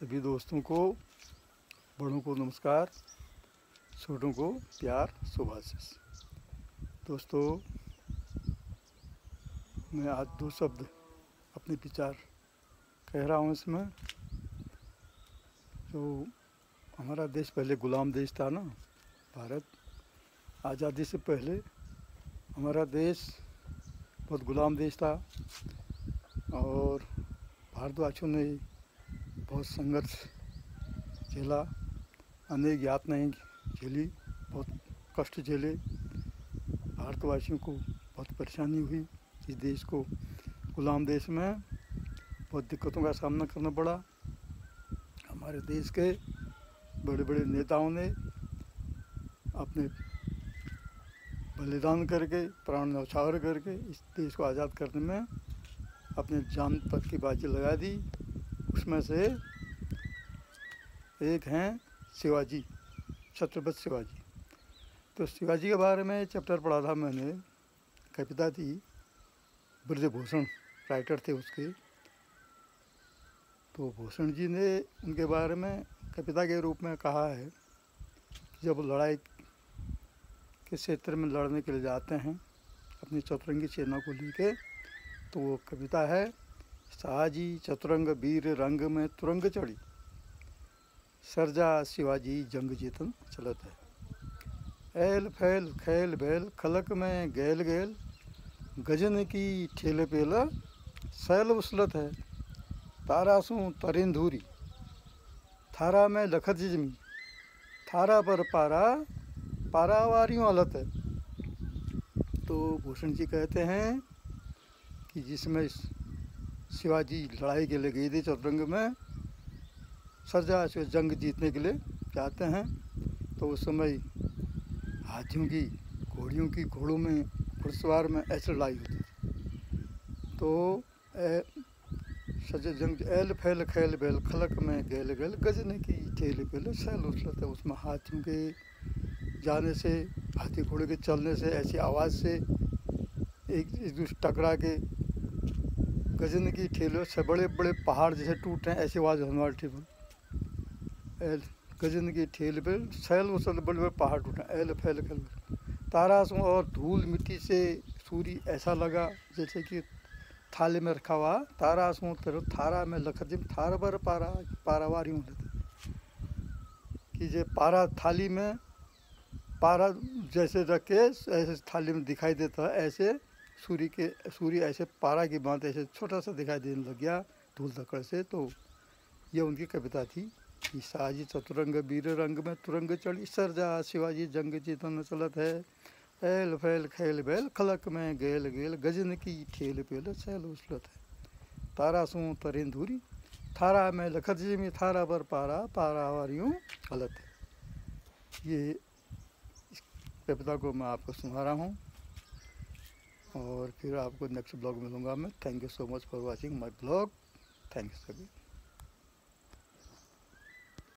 सभी दोस्तों को, बड़ों को नमस्कार, छोटों को प्यार शुभाशीष। दोस्तों, मैं आज दो शब्द अपने विचार कह रहा हूँ इसमें। जो हमारा देश पहले गुलाम देश था ना, भारत आज़ादी से पहले हमारा देश बहुत गुलाम देश था और भारतवासियों ने बहुत संघर्ष झेला, अनेक यातनाएं झेली, बहुत कष्ट झेले। भारतवासियों को बहुत परेशानी हुई। इस देश को, गुलाम देश में बहुत दिक्कतों का सामना करना पड़ा। हमारे देश के बड़े बड़े नेताओं ने अपने बलिदान करके, प्राण न्यौछावर करके इस देश को आज़ाद करने में अपने जान तक की बाजी लगा दी। उसमें से एक हैं शिवाजी, छत्रपति शिवाजी। तो शिवाजी के बारे में चैप्टर पढ़ा था मैंने, कविता थी, ब्रजभूषण राइटर थे उसके। तो भूषण जी ने उनके बारे में कविता के रूप में कहा है कि जब लड़ाई के क्षेत्र में लड़ने के लिए जाते हैं अपनी चतुरंगी सेना को लेके, तो वो कविता है, साजी चतुरंग वीर रंग में तुरंग चढ़ी, सरजा शिवाजी जंग जीतन चलत है। ऐल फैल खैल बैल खलक में गैल गैल, गजन की ठेल पेला सैल उछलत है। तारासू तरिन धूरी, थारा में लखत जिजमी, थारा पर पारा पारावारियों अलत है। तो भूषण जी कहते हैं कि जिसमें शिवाजी लड़ाई के लिए गए थे चतुरंग में, सरजा से जंग जीतने के लिए जाते हैं, तो उस समय हाथियों की, घोड़ियों की, घोड़ों में, घुड़सवार में ऐसे लड़ाई होती थी। तो सजे जंग ऐल फैल खैल बैल खलक में गैल गैल, गजने की ठेल पेल सैल उछलत है। उसमें हाथियों के जाने से, हाथी घोड़े के चलने से, ऐसी आवाज़ से एक दूसरे टकरा के, गजन की ठेल से बड़े बड़े पहाड़ जैसे टूट रहे हैं, ऐसी आवाज़ होने वाली थी। गजन की ठेल पे सैल उछल, बड़े बड़े पहाड़ टूटे, ऐल फैल खैल। तारासों और धूल मिट्टी से सूर्य ऐसा लगा जैसे कि थाले में रखा हुआ तारासों तरफ, थारा में लखजिम, थार पर पारा पारावारी होते कि जे पारा थाली में, पारा जैसे रख के ऐसे थाली में दिखाई देता है, ऐसे सूर्य ऐसे पारा की बात ऐसे छोटा सा दिखाई देने लग गया धूल धकड़ से। तो ये उनकी कविता थी कि साजी चतुरंग वीर रंग में तुरंग चढ़ी, सरजा शिवाजी जंग जीतन चलत है। ऐल फैल खैल बैल खलक में गैल गैल, गजन की ठेल पेल सैल उछलत है। तारासू तरिन धूरी, थारा में लखत जिमी, थारा पर पारा पारावारियों हलत है। ये इस कविता को मैं आपको सुना रहा हूँ और फिर आपको नेक्स्ट ब्लॉग मिलूँगा मैं। Thank you so much for watching my blog. Thank you सभी।